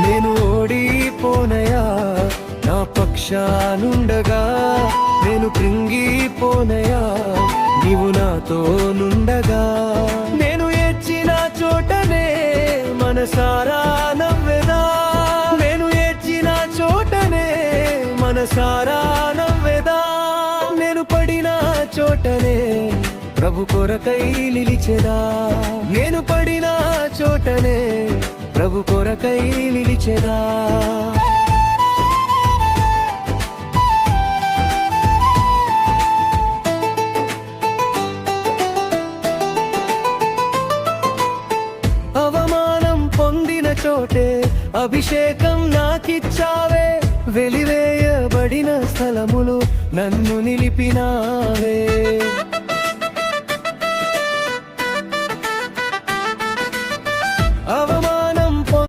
నేను ఓడిపోనయా నా పక్షానుండగా, నేను కృంగిపోనయా నీవు నాతో నుండగా. నేను ఏడ్చిన చోటనే మనసారా నవ్వెదా, నేను ఏడ్చిన చోటనే మనసారా నవ్వెదా. నేను పడిన చోటనే ప్రభు కొరకై నిలిచెదా, నేను పడిన చోటనే ప్రభు కొరకై నిలిచెదా. అవమానం పొందిన చోటే అభిషేకం నాకిచ్చావే, వెలివేయబడిన స్థలములు నన్ను నిలిపినావే.